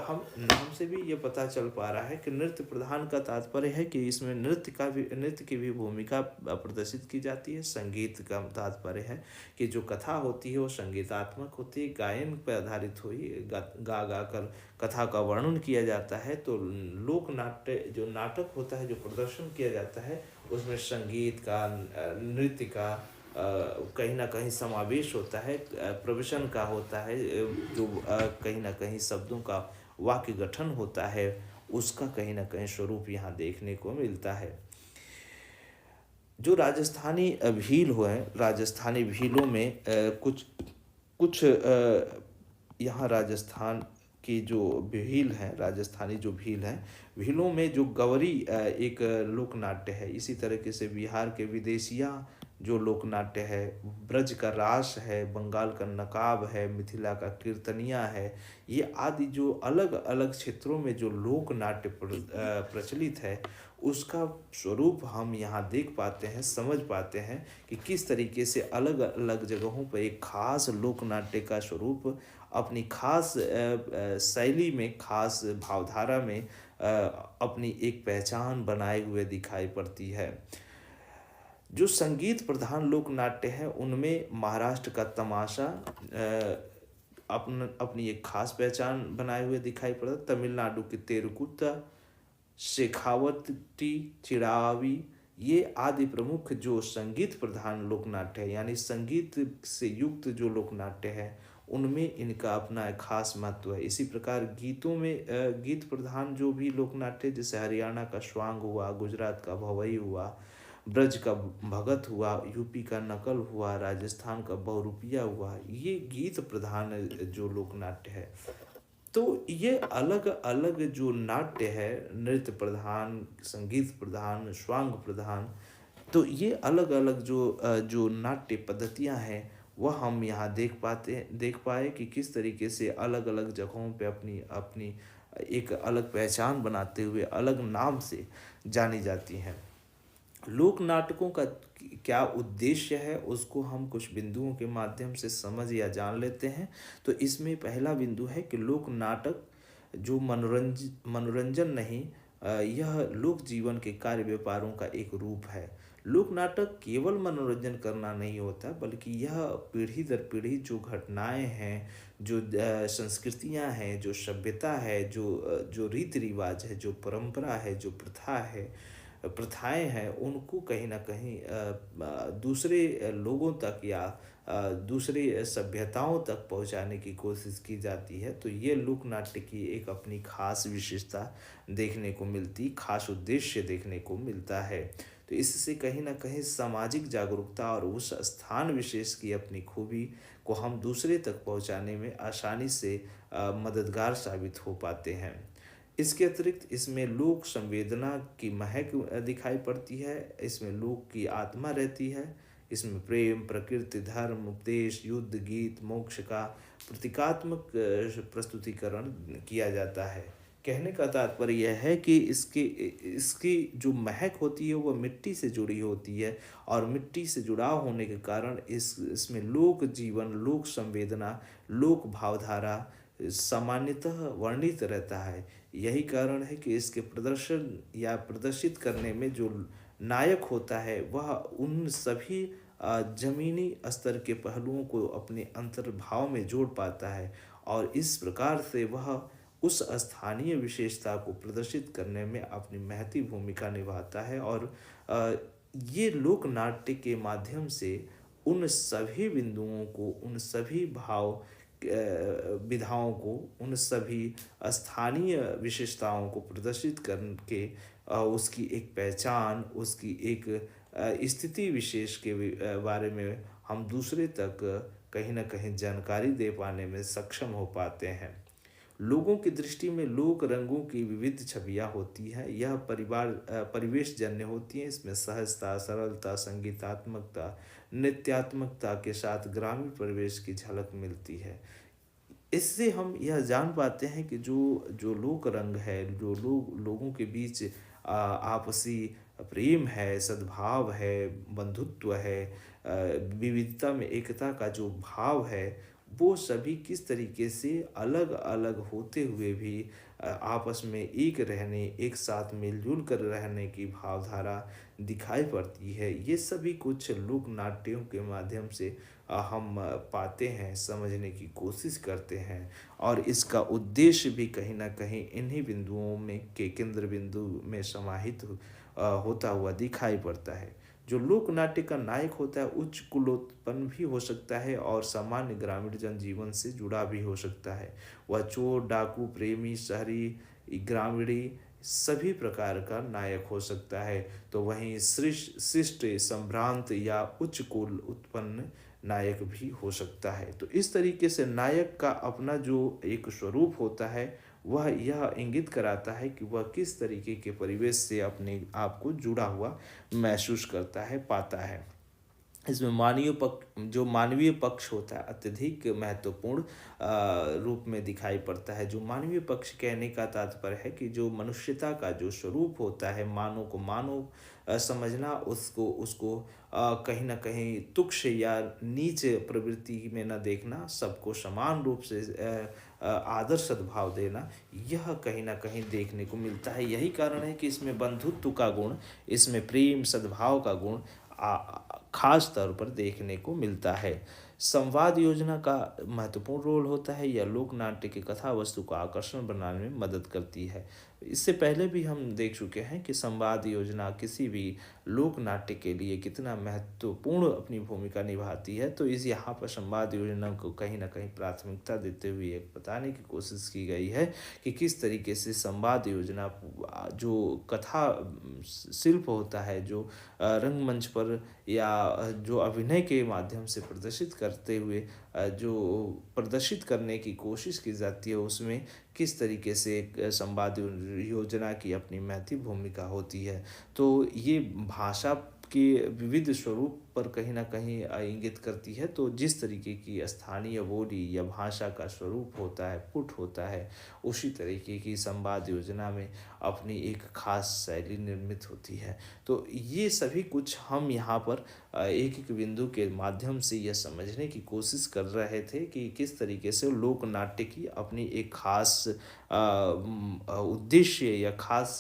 S1: हम नाम से भी ये पता चल पा रहा है कि नृत्य प्रधान का तात्पर्य है कि इसमें नृत्य की भी भूमिका प्रदर्शित की जाती है। संगीत का तात्पर्य है कि जो कथा होती है वो संगीतात्मक होती है, गायन पर आधारित हुई, गा गा कर कथा का वर्णन किया जाता है। तो लोक नाट्य जो नाटक होता है, जो प्रदर्शन किया जाता है, उसमें संगीत का, नृत्य का कहीं न कहीं समावेश होता है, प्रवचन का होता है, कहीं न कहीं शब्दों का वाक्य गठन होता है, उसका कहीं न कहीं स्वरूप यहाँ देखने को मिलता है। जो राजस्थानी भील हुए हैं, राजस्थानी भीलों में कुछ कुछ यहाँ राजस्थान की जो भील हैं, राजस्थानी जो भील हैं, भीलों में जो गवरी एक लोक नाट्य है। इसी तरीके से बिहार के विदेशिया जो लोक नाट्य है, ब्रज का रास है, बंगाल का नकाब है, मिथिला का कीर्तनिया है, ये आदि जो अलग अलग क्षेत्रों में जो लोक नाट्य प्रचलित है, उसका स्वरूप हम यहाँ देख पाते हैं, समझ पाते हैं कि किस तरीके से अलग अलग जगहों पर एक खास लोक नाट्य का स्वरूप अपनी खास शैली में, खास भावधारा में अपनी एक पहचान बनाए हुए दिखाई पड़ती है। जो संगीत प्रधान लोक नाट्य है, उनमें महाराष्ट्र का तमाशा अपनी एक खास पहचान बनाए हुए दिखाई पड़ता है। तमिलनाडु की तेरुकुत्ता, शेखावती, चिरावी, ये आदि प्रमुख जो संगीत प्रधान लोक नाट्य है, यानी संगीत से युक्त जो लोक नाट्य है, उनमें इनका अपना एक खास महत्व है। इसी प्रकार गीतों में गीत प्रधान जो भी लोक नाट्य, जैसे हरियाणा का स्वांग हुआ, गुजरात का भवई हुआ, ब्रज का भगत हुआ, यूपी का नकल हुआ, राजस्थान का बहुरूपिया हुआ, ये गीत प्रधान जो लोक नाट्य है। तो ये अलग अलग जो नाट्य है, नृत्य प्रधान, संगीत प्रधान, स्वांग प्रधान, तो ये अलग अलग जो नाट्य पद्धतियाँ हैं, वह हम यहाँ देख पाए कि किस तरीके से अलग अलग जगहों पे अपनी अपनी एक अलग पहचान बनाते हुए अलग नाम से जानी जाती हैं। लोक नाटकों का क्या उद्देश्य है, उसको हम कुछ बिंदुओं के माध्यम से समझ या जान लेते हैं। तो इसमें पहला बिंदु है कि लोक नाटक जो मनोरंजन नहीं, यह लोक जीवन के कार्य व्यापारों का एक रूप है। लोक नाटक केवल मनोरंजन करना नहीं होता, बल्कि यह पीढ़ी दर पीढ़ी जो घटनाएं हैं, जो संस्कृतियां हैं, जो सभ्यता है, जो रीति रिवाज है, जो परंपरा है, जो प्रथाएं हैं, उनको कहीं न कहीं दूसरे लोगों तक या दूसरे सभ्यताओं तक पहुंचाने की कोशिश की जाती है। तो ये लोक नाट्य की एक अपनी खास विशेषता देखने को मिलती, खास उद्देश्य देखने को मिलता है। तो इससे कहीं न कहीं सामाजिक जागरूकता और उस स्थान विशेष की अपनी खूबी को हम दूसरे तक पहुंचाने में आसानी से मददगार साबित हो पाते हैं। इसके अतिरिक्त इसमें लोक संवेदना की महक दिखाई पड़ती है, इसमें लोक की आत्मा रहती है, इसमें प्रेम, प्रकृति, धर्म, उपदेश, युद्ध, गीत, मोक्ष का प्रतीकात्मक प्रस्तुतिकरण किया जाता है। कहने का तात्पर्य यह है कि इसकी जो महक होती है वह मिट्टी से जुड़ी होती है, और मिट्टी से जुड़ाव होने के कारण इसमें लोक जीवन, लोक संवेदना, लोक भावधारा सामान्यतः वर्णित रहता है। यही कारण है कि इसके प्रदर्शन या प्रदर्शित करने में जो नायक होता है, वह उन सभी जमीनी स्तर के पहलुओं को अपने अंतर्भाव में जोड़ पाता है, और इस प्रकार से वह उस स्थानीय विशेषता को प्रदर्शित करने में अपनी महती भूमिका निभाता है। और ये लोक नाट्य के माध्यम से उन सभी बिंदुओं को, उन सभी विधाओं को, उन सभी स्थानीय विशेषताओं को प्रदर्शित करके उसकी एक पहचान, उसकी एक स्थिति विशेष के बारे में हम दूसरे तक कहीं न कहीं जानकारी दे पाने में सक्षम हो पाते हैं। लोगों की दृष्टि में लोक रंगों की विविध छवियाँ होती हैं। यह परिवेश जन्य होती हैं। इसमें सहजता, सरलता, संगीतात्मकता, नृत्यात्मकता के साथ ग्रामीण परिवेश की झलक मिलती है। इससे हम यह जान पाते हैं कि जो जो लोक रंग है, जो लोगों के बीच आपसी प्रेम है, सद्भाव है, बंधुत्व है, विविधता में एकता का जो भाव है, वो सभी किस तरीके से अलग अलग होते हुए भी आपस में एक रहने, एक साथ मिलजुल कर रहने की भावधारा दिखाई पड़ती है। ये सभी कुछ लोक नाट्यों के माध्यम से हम पाते हैं, समझने की कोशिश करते हैं, और इसका उद्देश्य भी कहीं न कहीं इन्हीं बिंदुओं में के केंद्र बिंदु में समाहित होता हुआ दिखाई पड़ता है। जो लोक नाट्य का नायक होता है, उच्च कुलोत्पन्न भी हो सकता है और सामान्य ग्रामीण जनजीवन से जुड़ा भी हो सकता है। वह चोर, डाकू, प्रेमी, शहरी, ग्रामीणी सभी प्रकार का नायक हो सकता है। तो वहीं शिष्ट, संभ्रांत या उच्च कुल उत्पन्न नायक भी हो सकता है। तो इस तरीके से नायक का अपना जो एक स्वरूप होता है, वह यह इंगित कराता है कि वह किस तरीके के परिवेश से अपने आप को जुड़ा हुआ महसूस करता है, पाता है। इसमें मानवीय पक्ष होता है, अत्यधिक महत्वपूर्ण रूप में दिखाई पड़ता है। जो मानवीय पक्ष कहने का तात्पर्य है कि जो मनुष्यता का जो स्वरूप होता है, मानव को मानव समझना, उसको उसको कहीं न कहीं तुच्छ या नीच प्रवृत्ति में न देखना, सबको समान रूप से आदर सद्भाव देना, यह कहीं न कहीं देखने को मिलता है। यही कारण है कि इसमें बंधुत्व का गुण, इसमें प्रेम सद्भाव का गुण खास तौर पर देखने को मिलता है। संवाद योजना का महत्वपूर्ण रोल होता है। यह लोक नाट्य की कथा वस्तु को आकर्षण बनाने में मदद करती है। इससे पहले भी हम देख चुके हैं कि संवाद योजना किसी भी लोक नाट्य के लिए कितना महत्वपूर्ण अपनी भूमिका निभाती है। तो इस यहाँ पर संवाद योजना को कहीं न कहीं प्राथमिकता देते हुए एक बताने की कोशिश की गई है कि किस तरीके से संवाद योजना जो कथा शिल्प होता है, जो रंगमंच पर या जो अभिनय के माध्यम से प्रदर्शित करते हुए जो प्रदर्शित करने की कोशिश की जाती है, उसमें किस तरीके से एक संवाद योजना की अपनी महती भूमिका होती है। तो ये भाषा के विविध स्वरूप पर कहीं न कहीं इंगित करती है। तो जिस तरीके की स्थानीय बोली या भाषा का स्वरूप होता है, पुट होता है, उसी तरीके की संवाद योजना में अपनी एक खास शैली निर्मित होती है। तो ये सभी कुछ हम यहाँ पर एक-एक बिंदु के माध्यम से यह समझने की कोशिश कर रहे थे कि किस तरीके से लोक नाट्य की अपनी एक खास उद्देश्य या खास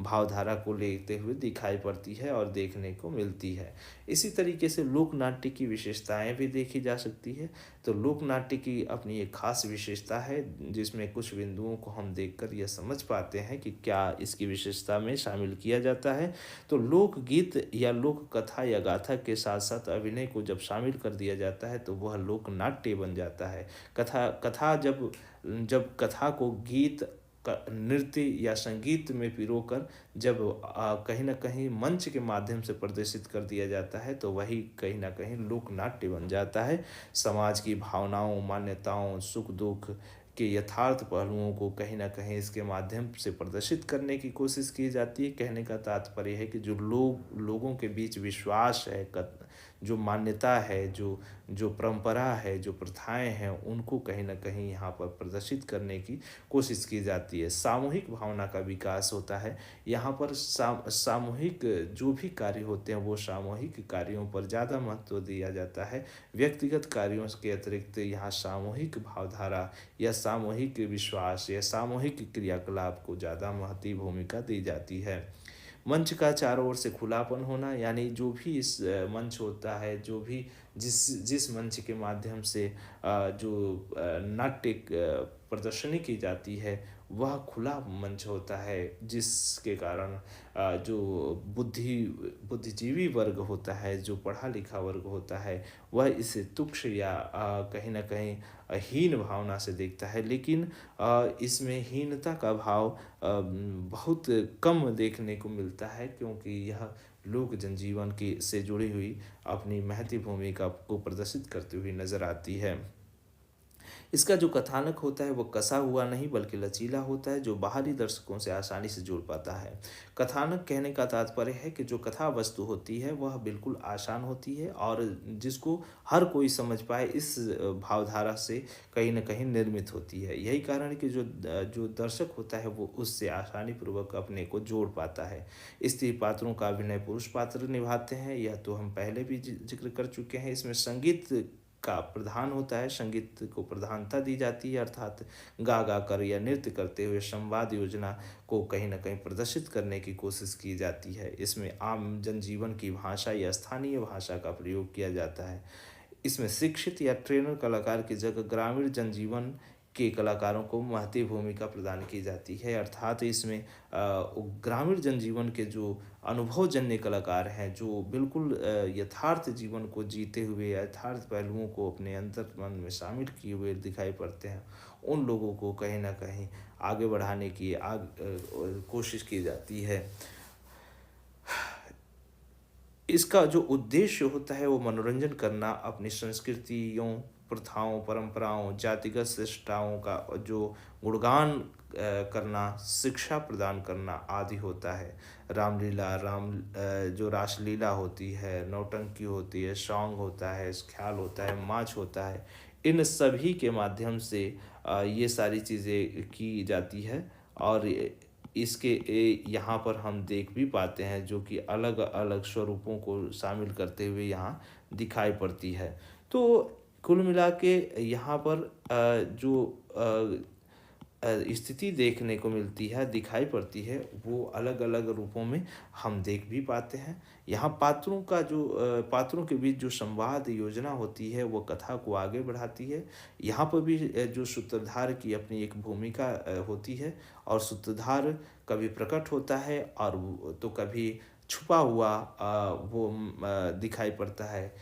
S1: भावधारा को लेते हुए दिखाई पड़ती है और देखने को मिलती है। इसी तरीके से लोक नाट्य की विशेषताएँ भी देखी जा सकती है। तो लोक नाट्य की अपनी एक खास विशेषता है, जिसमें कुछ बिंदुओं को हम देखकर यह समझ पाते हैं कि क्या इसकी विशेषता में शामिल किया जाता है। तो लोकगीत या लोक कथा या गाथा के साथ-साथ अभिनय को जब शामिल कर दिया जाता है, तो वह लोक नाट्य बन जाता है। कथा कथा जब जब कथा को गीत नृत्य या संगीत में पिरोकर जब कहीं न कहीं मंच के माध्यम से प्रदर्शित कर दिया जाता है, तो वही कहीं न कहीं लोक नाट्य बन जाता है। समाज की भावनाओं, मान्यताओं, सुख-दुःख के यथार्थ पहलुओं को कहीं न कहीं इसके माध्यम से प्रदर्शित करने की कोशिश की जाती है। कहने का तात्पर्य है कि जो लोगों के बीच विश्वास है, जो मान्यता है, जो जो परंपरा है, जो प्रथाएँ हैं, उनको कहीं न कहीं यहाँ पर प्रदर्शित करने की कोशिश की जाती है। सामूहिक भावना का विकास होता है। यहाँ पर सामूहिक जो भी कार्य होते हैं, वो सामूहिक कार्यों पर ज़्यादा महत्व दिया जाता है। व्यक्तिगत कार्यों के अतिरिक्त यहाँ सामूहिक भावधारा या सामूहिक विश्वास या सामूहिक क्रियाकलाप को ज़्यादा महती भूमिका दी जाती है। मंच का चारों ओर से खुलापन होना, यानी जो भी इस मंच होता है, जो भी जिस जिस मंच के माध्यम से जो नाट्य प्रदर्शनी की जाती है, वह खुला मंच होता है, जिसके कारण जो बुद्धिजीवी वर्ग होता है, जो पढ़ा लिखा वर्ग होता है, वह इसे तुच्छ या कहीं न कहीं हीन भावना से देखता है। लेकिन इसमें हीनता का भाव बहुत कम देखने को मिलता है, क्योंकि यह लोक जनजीवन की से जुड़ी हुई अपनी महती भूमिका को प्रदर्शित करती हुई नज़र आती है। इसका जो कथानक होता है वो कसा हुआ नहीं बल्कि लचीला होता है, जो बाहरी दर्शकों से आसानी से जुड़ पाता है। कथानक कहने का तात्पर्य है कि जो कथा वस्तु होती है वह बिल्कुल आसान होती है और जिसको हर कोई समझ पाए, इस भावधारा से कहीं न कहीं निर्मित होती है। यही कारण है कि जो दर्शक होता है वो उससे आसानी पूर्वक अपने को जोड़ पाता है। स्त्री पात्रों का अभिनय पुरुष पात्र निभाते हैं, यह तो हम पहले भी ज़िक्र कर चुके हैं। इसमें संगीत का प्रधान होता है, संगीत को प्रधानता दी जाती है, अर्थात गा गा कर या नृत्य करते हुए संवाद योजना को कहीं न कहीं प्रदर्शित करने की कोशिश की जाती है। इसमें आम जनजीवन की भाषा या स्थानीय भाषा का प्रयोग किया जाता है। इसमें शिक्षित या ट्रेनर कलाकार की जगह ग्रामीण जनजीवन के कलाकारों को महती भूमिका प्रदान की जाती है, अर्थात इसमें ग्रामीण जनजीवन के जो अनुभवजन्य कलाकार हैं, जो बिल्कुल यथार्थ जीवन को जीते हुए यथार्थ पहलुओं को अपने अंतर्मन में शामिल किए हुए दिखाई पड़ते हैं, उन लोगों को कहीं न कहीं आगे बढ़ाने की कोशिश की जाती है। इसका जो उद्देश्य होता है वो मनोरंजन करना, अपनी संस्कृतियों, प्रथाओं, परंपराओं, जातिगत शिष्टाओं का जो गुणगान करना, शिक्षा प्रदान करना आदि होता है। रामलीला, जो रासलीला होती है, नौटंकी होती है, सॉन्ग होता है, ख्याल होता है, माच होता है, इन सभी के माध्यम से ये सारी चीज़ें की जाती है और यहाँ पर हम देख भी पाते हैं जो कि अलग अलग स्वरूपों को शामिल करते हुए यहाँ दिखाई पड़ती है। तो कुल मिला के यहाँ पर जो स्थिति देखने को मिलती है, दिखाई पड़ती है, वो अलग अलग रूपों में हम देख भी पाते हैं। यहाँ पात्रों के बीच जो संवाद योजना होती है वो कथा को आगे बढ़ाती है। यहाँ पर भी जो सूत्रधार की अपनी एक भूमिका होती है और सूत्रधार कभी प्रकट होता है और तो कभी छुपा हुआ दिखाई पड़ता है।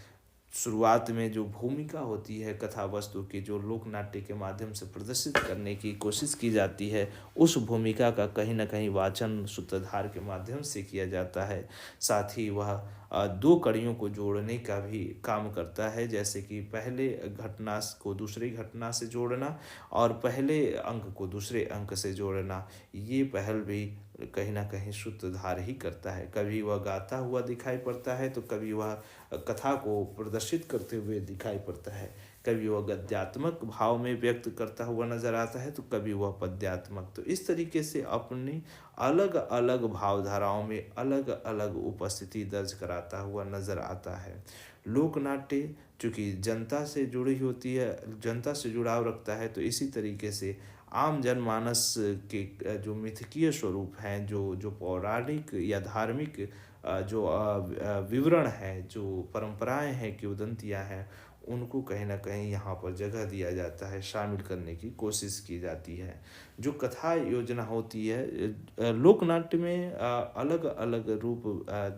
S1: शुरुआत में जो भूमिका होती है कथा वस्तु की, जो लोक नाट्य के माध्यम से प्रदर्शित करने की कोशिश की जाती है, उस भूमिका का कहीं न कहीं वाचन सूत्रधार के माध्यम से किया जाता है। साथ ही वह दो कड़ियों को जोड़ने का भी काम करता है, जैसे कि पहले घटना को दूसरी घटना से जोड़ना और पहले अंक को दूसरे अंक से जोड़ना। ये पहल भी कहीं न कहीं सूत्रधार ही करता है। कभी वह गाता हुआ दिखाई पड़ता है, तो कभी वह कथा को प्रदर्शित करते हुए दिखाई पड़ता है। कभी वह गद्यात्मक भाव में व्यक्त करता हुआ नज़र आता है, तो कभी वह पद्यात्मक। तो इस तरीके से अपनी अलग अलग भावधाराओं में अलग अलग उपस्थिति दर्ज कराता हुआ नज़र आता है। लोक नाट्य चूँकि जनता से जुड़ी होती है, जनता से जुड़ाव रखता है, तो इसी तरीके से आम जनमानस के जो मिथकीय स्वरूप हैं, जो पौराणिक या धार्मिक जो विवरण है, जो परंपराएं हैं, किंवदंतियाँ हैं, उनको कहीं न कहीं यहाँ पर जगह दिया जाता है, शामिल करने की कोशिश की जाती है। जो कथा योजना होती है लोकनाट्य में अलग अलग रूप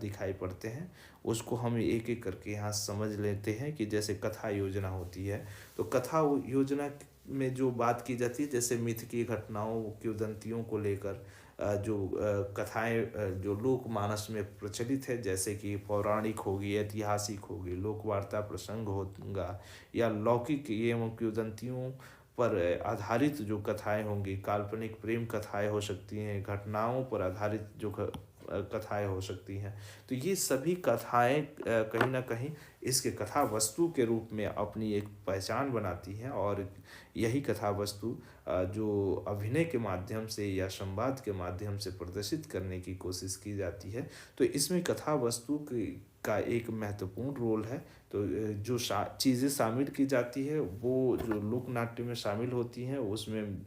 S1: दिखाई पड़ते हैं। उसको हम एक एक करके यहाँ समझ लेते हैं कि जैसे कथा योजना होती है, तो कथा योजना में जो बात की जाती है, जैसे मिथ की घटनाओं, किंवदंतियों को लेकर जो कथाएं जो लोक मानस में प्रचलित है, जैसे कि पौराणिक होगी, ऐतिहासिक होगी, लोकवार्ता प्रसंग होगा या लौकिक एवं किंवदंतियों पर आधारित जो कथाएं होंगी, काल्पनिक प्रेम कथाएं हो सकती हैं, घटनाओं पर आधारित जो कथाएं हो सकती हैं। तो ये सभी कथाएं कहीं ना कहीं इसके कथा वस्तु के रूप में अपनी एक पहचान बनाती हैं और यही कथा वस्तु जो अभिनय के माध्यम से या संवाद के माध्यम से प्रदर्शित करने की कोशिश की जाती है। तो इसमें कथा वस्तु का एक महत्वपूर्ण रोल है। तो जो चीज़ें शामिल की जाती है वो जो लोक नाट्य में शामिल होती हैं, उसमें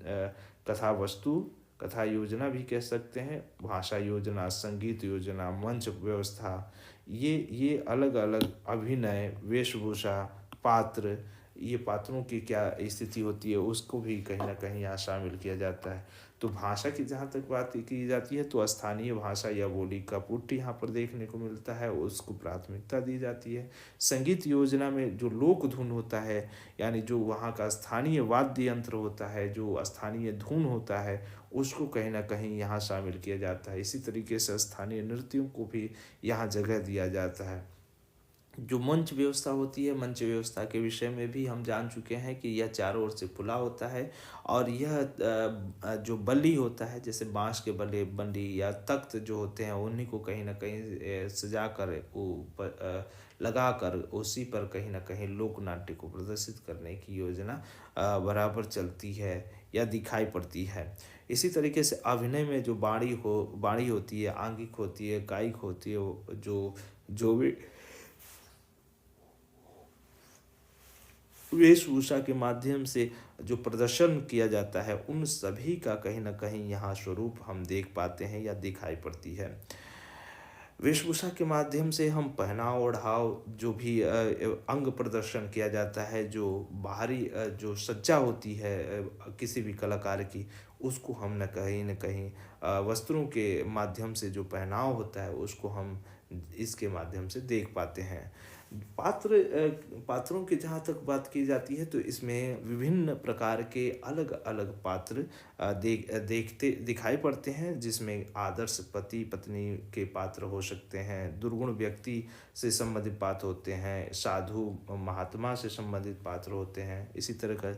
S1: कथा वस्तु, कथा योजना भी कह सकते हैं, भाषा योजना, संगीत योजना, मंच व्यवस्था, ये अलग अलग अभिनय, वेशभूषा, पात्र, ये पात्रों की क्या स्थिति होती है उसको भी कहीं ना कहीं यहाँ शामिल किया जाता है। तो भाषा की जहाँ तक बात की जाती है तो स्थानीय भाषा या बोली का पुट यहाँ पर देखने को मिलता है, उसको प्राथमिकता दी जाती है। संगीत योजना में जो लोक धुन होता है, यानी जो वहाँ का स्थानीय वाद्य यंत्र होता है, जो स्थानीय धुन होता है, उसको कहीं ना कहीं यहाँ शामिल किया जाता है। इसी तरीके से स्थानीय नृत्यों को भी यहाँ जगह दिया जाता है। जो मंच व्यवस्था होती है, मंच व्यवस्था के विषय में भी हम जान चुके हैं कि यह चारों ओर से खुला होता है और यह जो बल्ली होता है, जैसे बाँस के बल्ली या तख्त जो होते हैं, उन्हीं को कहीं न कहीं सजा कर ऊपर लगाकर उसी पर कहीं न कहीं लोक नाट्य को प्रदर्शित करने की योजना बराबर चलती है या दिखाई पड़ती है। इसी तरीके से अभिनय में जो बाणी होती है, आंगिक होती है, कायिक होती है, वो जो जो भी वेशभूषा के माध्यम से जो प्रदर्शन किया जाता है, उन सभी का कहीं न कहीं यहाँ स्वरूप हम देख पाते हैं या दिखाई पड़ती है। वेशभूषा के माध्यम से हम पहनाव ओढ़ाव जो भी अंग प्रदर्शन किया जाता है, जो बाहरी जो सज्जा होती है किसी भी कलाकार की, उसको हम न कहीं वस्त्रों के माध्यम से जो पहनाव होता है, उसको हम इसके माध्यम से देख पाते हैं। पात्रों की जहाँ तक बात की जाती है, तो इसमें विभिन्न प्रकार के अलग-अलग पात्र देखते दिखाई पड़ते हैं, जिसमें आदर्श पति पत्नी के पात्र हो सकते हैं, दुर्गुण व्यक्ति से संबंधित पात्र होते हैं, साधु महात्मा से संबंधित पात्र होते हैं। इसी तरह का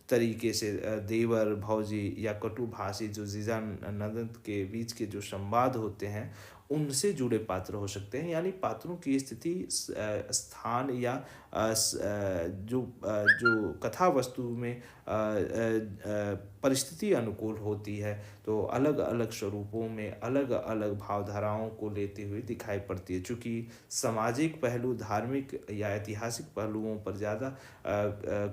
S1: तरीके से देवर भौजी या कटुभाषी जो जीजा ननद के बीच के जो संवाद होते हैं, उनसे जुड़े पात्र हो सकते हैं। यानी पात्रों की स्थिति स्थान या जो कथा वस्तु में परिस्थिति अनुकूल होती है, तो अलग-अलग स्वरूपों में अलग-अलग भावधाराओं को लेते हुए दिखाई पड़ती है। चूँकि सामाजिक पहलू, धार्मिक या ऐतिहासिक पहलुओं पर ज़्यादा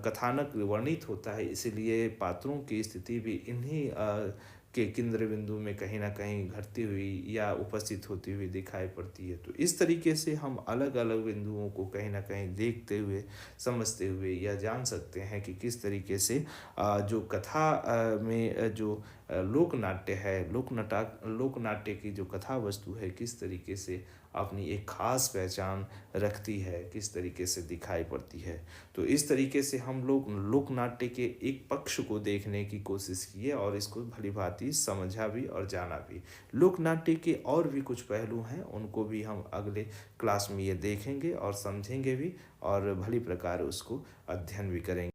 S1: कथानक वर्णित होता है, इसीलिए पात्रों की स्थिति भी इन्हीं के केंद्र बिंदु में कहीं न कहीं घटती हुई या उपस्थित होती हुई दिखाई पड़ती है। तो इस तरीके से हम अलग-अलग बिंदुओं को कहीं न कहीं देखते हुए, समझते हुए या जान सकते हैं कि किस तरीके से जो कथा में जो लोक नाट्य है, लोक नाट्य की जो कथा वस्तु है, किस तरीके से अपनी एक ख़ास पहचान रखती है, किस तरीके से दिखाई पड़ती है। तो इस तरीके से हम लोग लोक नाट्य के एक पक्ष को देखने की कोशिश किए और इसको भली-भाँति समझा भी और जाना भी। लोक नाट्य के और भी कुछ पहलू हैं, उनको भी हम अगले क्लास में ये देखेंगे और समझेंगे भी और भली प्रकार उसको अध्ययन भी करेंगे।